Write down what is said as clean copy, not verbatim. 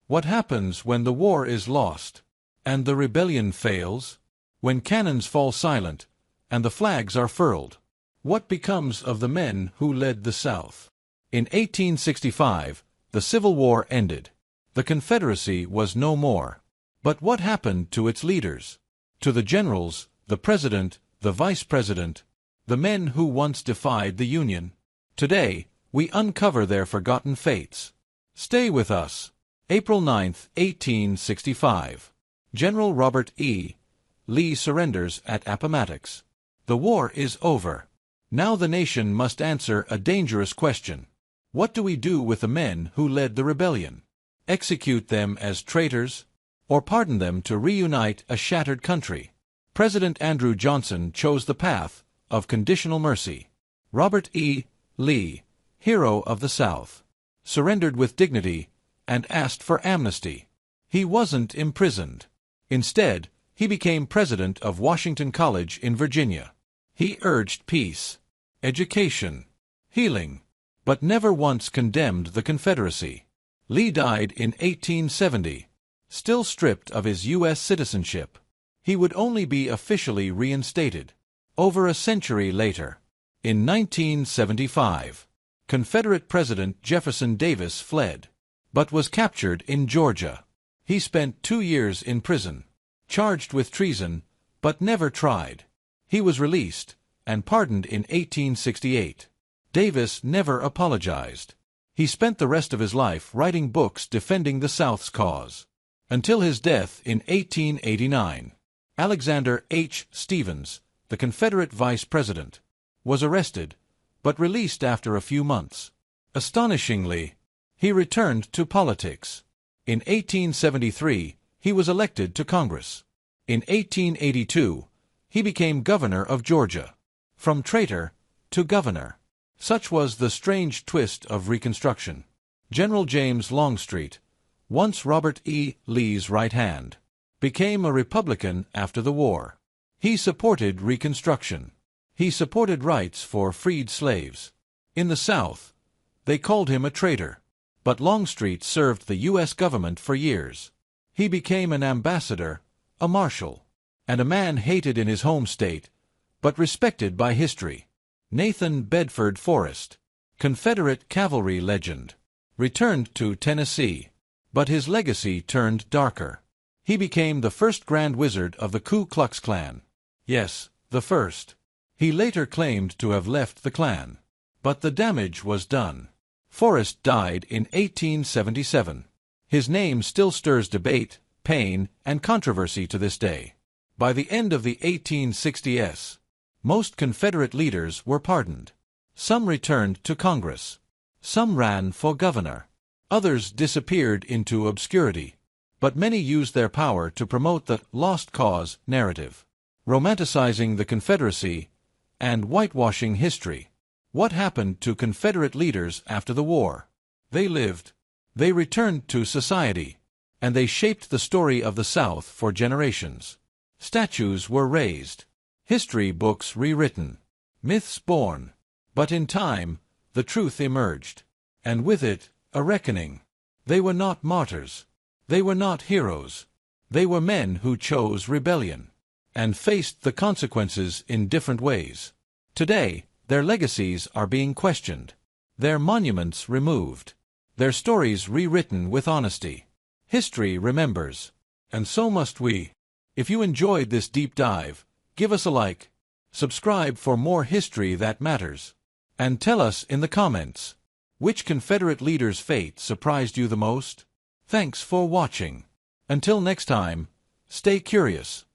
What happens when the war is lost, and the rebellion fails? When cannons fall silent, and the flags are furled? What becomes of the men who led the South? In 1865, the Civil War ended. The Confederacy was no more. But what happened to its leaders? To the generals, the president, the vice president, the men who once defied the Union? Today, we uncover their forgotten fates. Stay with us. April 9, 1865. General Robert E. Lee surrenders at Appomattox. The war is over. Now the nation must answer a dangerous question. What do we do with the men who led the rebellion? Execute them as traitors, or pardon them to reunite a shattered country? President Andrew Johnson chose the path of conditional mercy. Robert E. Lee, hero of the South, surrendered with dignity and asked for amnesty. He wasn't imprisoned. Instead, he became president of Washington College in Virginia. He urged peace, education, healing, but never once condemned the Confederacy. Lee died in 1870, still stripped of his U.S. citizenship. He would only be officially reinstated over a century later. In 1975, Confederate President Jefferson Davis fled, but was captured in Georgia. He spent 2 years in prison, charged with treason, but never tried. He was released and pardoned in 1868. Davis never apologized. He spent the rest of his life writing books defending the South's cause, until his death in 1889. Alexander H. Stephens, the Confederate vice president, was arrested, but released after a few months. Astonishingly, he returned to politics. In 1873, he was elected to Congress. In 1882, he became governor of Georgia. From traitor to governor. Such was the strange twist of Reconstruction. General James Longstreet, once Robert E. Lee's right hand, became a Republican after the war. He supported Reconstruction. He supported rights for freed slaves. In the South, they called him a traitor. But Longstreet served the U.S. government for years. He became an ambassador, a marshal, and a man hated in his home state, but respected by history. Nathan Bedford Forrest, Confederate cavalry legend, returned to Tennessee, but his legacy turned darker. He became the first Grand Wizard of the Ku Klux Klan. Yes, the first. He later claimed to have left the Klan. But the damage was done. Forrest died in 1877. His name still stirs debate, pain, and controversy to this day. By the end of the 1860s, most Confederate leaders were pardoned. Some returned to Congress. Some ran for governor. Others disappeared into obscurity. But many used their power to promote the lost cause narrative, romanticizing the Confederacy and whitewashing history. What happened to Confederate leaders after the war? They lived. They returned to society. And they shaped the story of the South for generations. Statues were raised. History books rewritten. Myths born. But in time, the truth emerged. And with it, a reckoning. They were not martyrs. They were not heroes. They were men who chose rebellion and faced the consequences in different ways. Today, their legacies are being questioned, their monuments removed, their stories rewritten with honesty. History remembers, and so must we. If you enjoyed this deep dive, give us a like, subscribe for more history that matters, and tell us in the comments, which Confederate leader's fate surprised you the most? Thanks for watching. Until next time, stay curious.